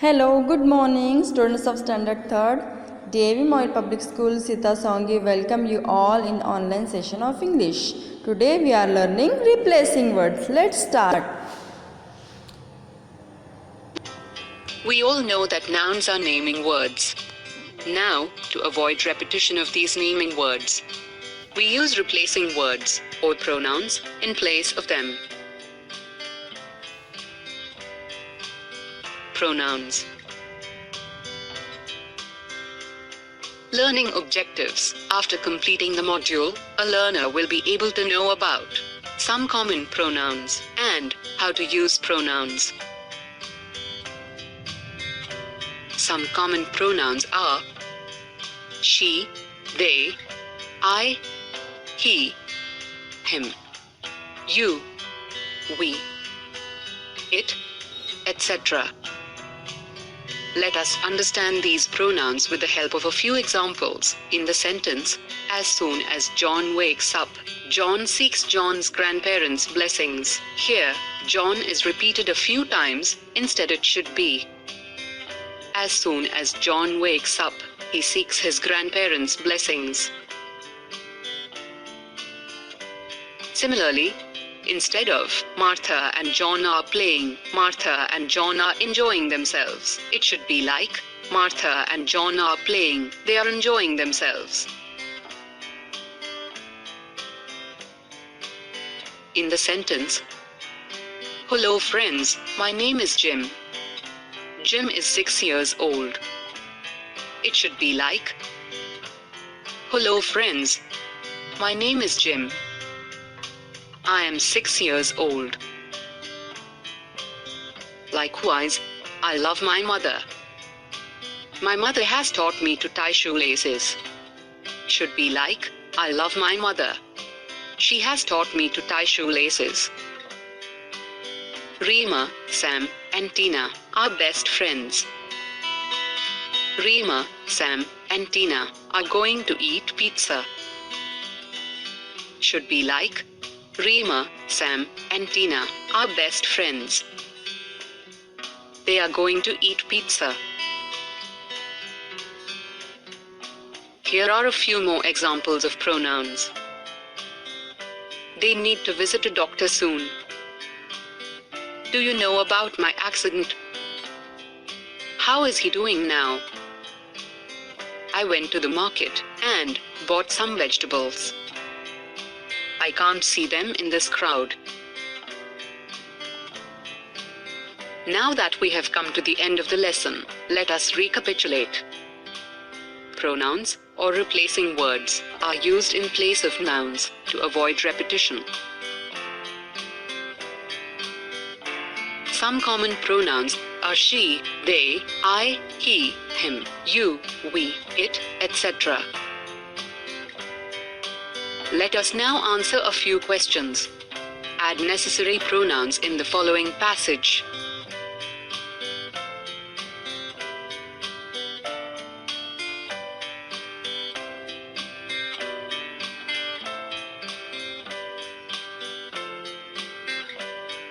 Hello, good morning, students of Standard 3rd. Devi Moil Public School, Sita Songi welcome you all in online session of English. Today we are learning replacing words. Let's start. We all know that nouns are naming words. Now, to avoid repetition of these naming words, we use replacing words or pronouns in place of them. Pronouns. Learning objectives. After completing the module, a learner will be able to know about some common pronouns and how to use pronouns. Some common pronouns are she, they, I, he, him, you, we, it, etc. Let us understand these pronouns with the help of a few examples. In the sentence, as soon as John wakes up, John seeks John's grandparents' blessings. Here, John is repeated a few times, instead it should be as soon as John wakes up, he seeks his grandparents' blessings. Similarly, instead of Martha and John are playing, Martha and John are enjoying themselves, it should be like Martha and John are playing, they are enjoying themselves. In the sentence, hello friends, my name is Jim. Jim is 6 years old. It should be like, hello friends, my name is Jim. I am 6 years old. Likewise, I love my mother. My mother has taught me to tie shoelaces. Should be like, I love my mother. She has taught me to tie shoelaces. Rima, Sam, and Tina are best friends. Rima, Sam, and Tina are going to eat pizza. Should be like, Rima, Sam, and Tina are best friends. They are going to eat pizza. Here are a few more examples of pronouns. They need to visit a doctor soon. Do you know about my accident? How is he doing now? I went to the market and bought some vegetables. I can't see them in this crowd. Now that we have come to the end of the lesson, let us recapitulate. Pronouns, or replacing words, are used in place of nouns to avoid repetition. Some common pronouns are she, they, I, he, him, you, we, it, etc. Let us now answer a few questions. Add necessary pronouns in the following passage.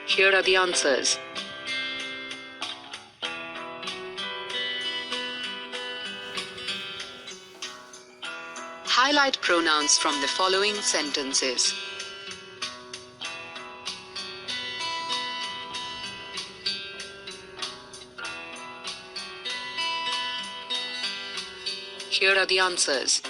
Here are the answers. Highlight pronouns from the following sentences. Here are the answers.